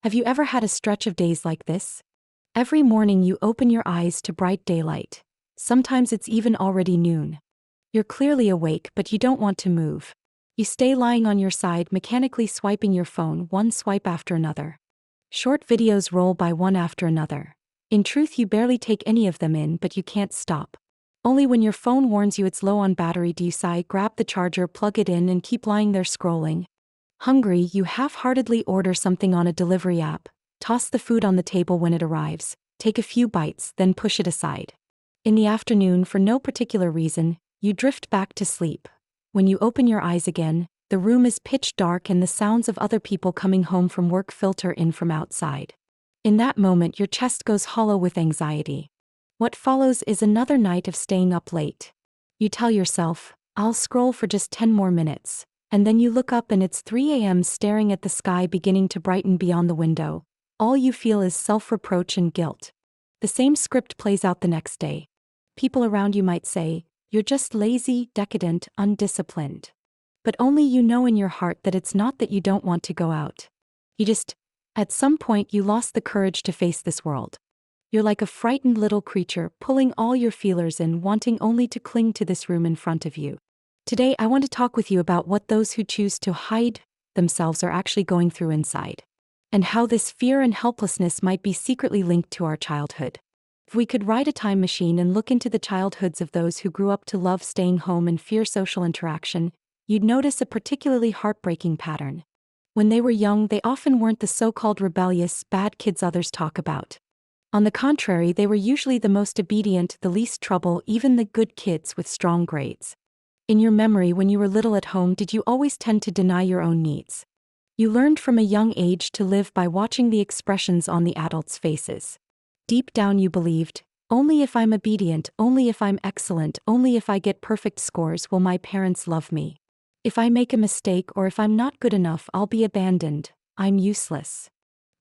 Have you ever had a stretch of days like this? Every morning you open your eyes to bright daylight. Sometimes it's even already noon. You're clearly awake, but you don't want to move. You stay lying on your side, mechanically swiping your phone, one swipe after another. Short videos roll by one after another. In truth, you barely take any of them in, but you can't stop. Only when your phone warns you it's low on battery do you sigh, grab the charger, plug it in, and keep lying there scrolling. Hungry, you half-heartedly order something on a delivery app, toss the food on the table when it arrives, take a few bites, then push it aside. In the afternoon, for no particular reason, you drift back to sleep. When you open your eyes again, the room is pitch dark and the sounds of other people coming home from work filter in from outside. In that moment, your chest goes hollow with anxiety. What follows is another night of staying up late. You tell yourself, I'll scroll for just 10 more minutes. And then you look up and it's 3 a.m. staring at the sky beginning to brighten beyond the window. All you feel is self-reproach and guilt. The same script plays out the next day. People around you might say, you're just lazy, decadent, undisciplined. But only you know in your heart that it's not that you don't want to go out. At some point you lost the courage to face this world. You're like a frightened little creature, pulling all your feelers in, wanting only to cling to this room in front of you. Today I want to talk with you about what those who choose to hide themselves are actually going through inside, and how this fear and helplessness might be secretly linked to our childhood. If we could ride a time machine and look into the childhoods of those who grew up to love staying home and fear social interaction, you'd notice a particularly heartbreaking pattern. When they were young, they often weren't the so-called rebellious, bad kids others talk about. On the contrary, they were usually the most obedient, the least trouble, even the good kids with strong grades. In your memory, when you were little at home, did you always tend to deny your own needs? You learned from a young age to live by watching the expressions on the adults' faces. Deep down you believed, only if I'm obedient, only if I'm excellent, only if I get perfect scores will my parents love me. If I make a mistake or if I'm not good enough, I'll be abandoned, I'm useless.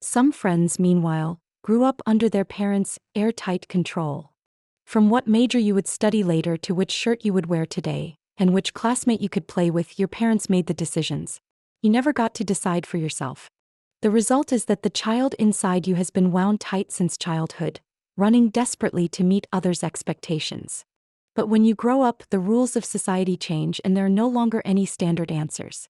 Some friends, meanwhile, grew up under their parents' airtight control. From what major you would study later to which shirt you would wear today, and which classmate you could play with, your parents made the decisions. You never got to decide for yourself. The result is that the child inside you has been wound tight since childhood, running desperately to meet others' expectations. But when you grow up, the rules of society change and there are no longer any standard answers.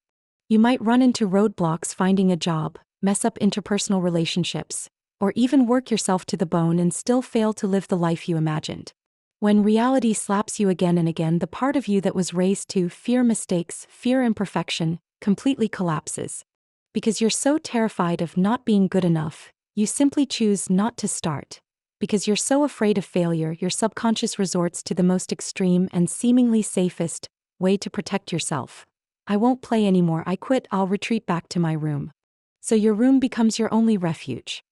You might run into roadblocks finding a job, mess up interpersonal relationships, or even work yourself to the bone and still fail to live the life you imagined. When reality slaps you again and again, the part of you that was raised to fear mistakes, fear imperfection, completely collapses. Because you're so terrified of not being good enough, you simply choose not to start. Because you're so afraid of failure, your subconscious resorts to the most extreme and seemingly safest way to protect yourself. I won't play anymore, I quit, I'll retreat back to my room. So your room becomes your only refuge.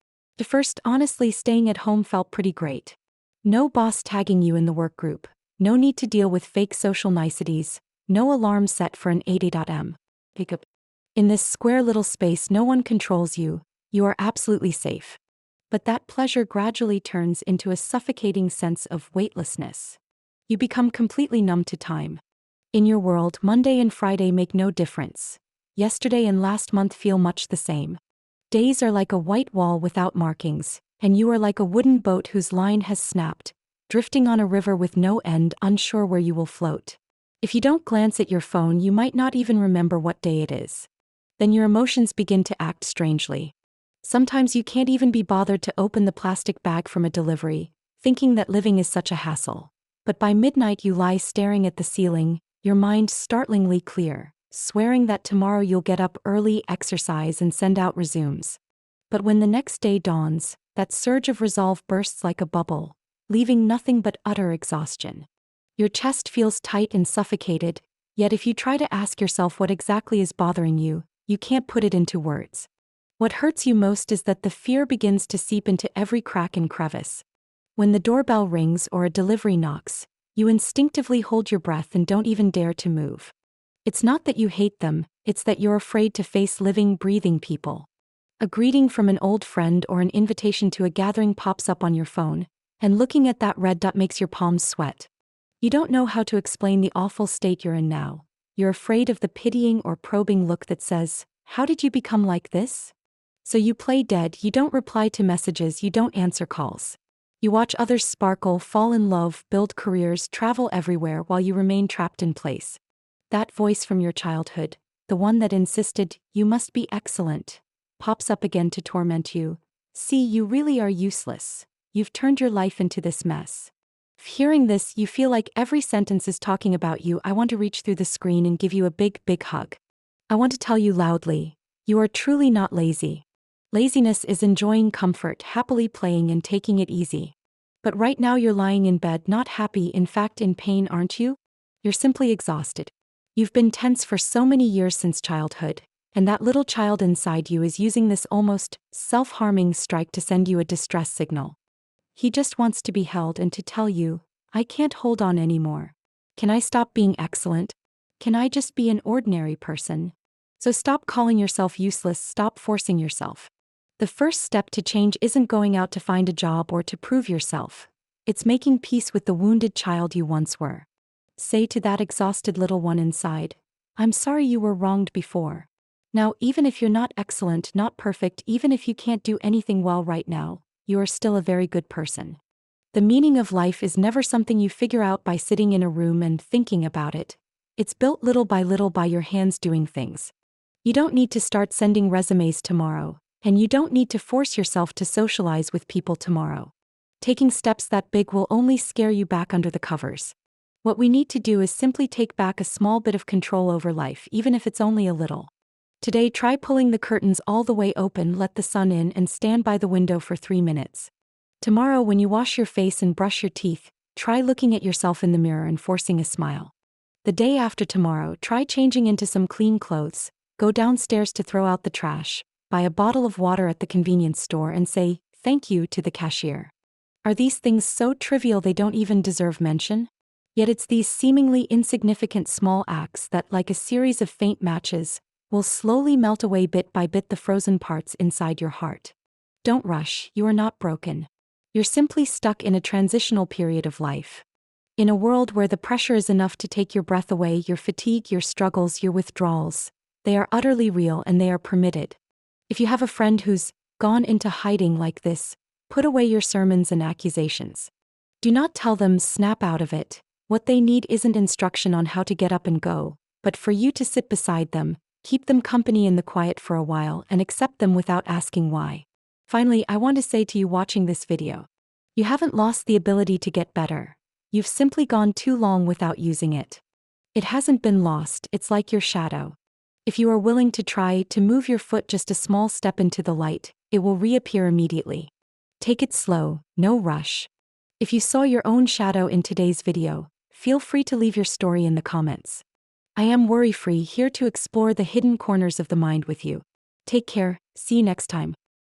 At first, honestly, staying at home felt pretty great. No boss tagging you in the work group, no need to deal with fake social niceties, no alarm set for an 8 a.m. pickup. In this square little space, no one controls you, you are absolutely safe. But that pleasure gradually turns into a suffocating sense of weightlessness. You become completely numb to time. In your world, Monday and Friday make no difference. Yesterday and last month feel much the same. Days are like a white wall without markings, and you are like a wooden boat whose line has snapped, drifting on a river with no end, unsure where you will float. If you don't glance at your phone, you might not even remember what day it is. Then your emotions begin to act strangely. Sometimes you can't even be bothered to open the plastic bag from a delivery, thinking that living is such a hassle. But by midnight you lie staring at the ceiling, your mind startlingly clear, swearing that tomorrow you'll get up early, exercise, and send out resumes. But when the next day dawns, that surge of resolve bursts like a bubble, leaving nothing but utter exhaustion. Your chest feels tight and suffocated, yet if you try to ask yourself what exactly is bothering you, you can't put it into words. What hurts you most is that the fear begins to seep into every crack and crevice. When the doorbell rings or a delivery knocks, you instinctively hold your breath and don't even dare to move. It's not that you hate them, it's that you're afraid to face living, breathing people. A greeting from an old friend or an invitation to a gathering pops up on your phone, and looking at that red dot makes your palms sweat. You don't know how to explain the awful state you're in now. You're afraid of the pitying or probing look that says, "How did you become like this?" So you play dead, you don't reply to messages, you don't answer calls. You watch others sparkle, fall in love, build careers, travel everywhere while you remain trapped in place. That voice from your childhood, the one that insisted, you must be excellent, pops up again to torment you. See, you really are useless. You've turned your life into this mess. Hearing this, you feel like every sentence is talking about you. I want to reach through the screen and give you a big, big hug. I want to tell you loudly, you are truly not lazy. Laziness is enjoying comfort, happily playing and taking it easy. But right now you're lying in bed, not happy, in fact in pain, aren't you? You're simply exhausted. You've been tense for so many years since childhood, and that little child inside you is using this almost self-harming strike to send you a distress signal. He just wants to be held and to tell you, I can't hold on anymore. Can I stop being excellent? Can I just be an ordinary person? So stop calling yourself useless, stop forcing yourself. The first step to change isn't going out to find a job or to prove yourself. It's making peace with the wounded child you once were. Say to that exhausted little one inside, I'm sorry you were wronged before. Now, even if you're not excellent, not perfect, even if you can't do anything well right now, you are still a very good person. The meaning of life is never something you figure out by sitting in a room and thinking about it. It's built little by your hands doing things. You don't need to start sending resumes tomorrow, and you don't need to force yourself to socialize with people tomorrow. Taking steps that big will only scare you back under the covers. What we need to do is simply take back a small bit of control over life, even if it's only a little. Today, try pulling the curtains all the way open, let the sun in, and stand by the window for 3 minutes. Tomorrow, when you wash your face and brush your teeth, try looking at yourself in the mirror and forcing a smile. The day after tomorrow, try changing into some clean clothes, go downstairs to throw out the trash, buy a bottle of water at the convenience store and say, thank you to the cashier. Are these things so trivial they don't even deserve mention? Yet it's these seemingly insignificant small acts that, like a series of faint matches, will slowly melt away bit by bit the frozen parts inside your heart. Don't rush, you are not broken. You're simply stuck in a transitional period of life. In a world where the pressure is enough to take your breath away, your fatigue, your struggles, your withdrawals, they are utterly real and they are permitted. If you have a friend who's gone into hiding like this, put away your sermons and accusations. Do not tell them, snap out of it. What they need isn't instruction on how to get up and go, but for you to sit beside them, keep them company in the quiet for a while and accept them without asking why. Finally, I want to say to you watching this video, you haven't lost the ability to get better. You've simply gone too long without using it. It hasn't been lost, it's like your shadow. If you are willing to try to move your foot just a small step into the light, it will reappear immediately. Take it slow, no rush. If you saw your own shadow in today's video, feel free to leave your story in the comments. I am worry-free, here to explore the hidden corners of the mind with you. Take care, see you next time.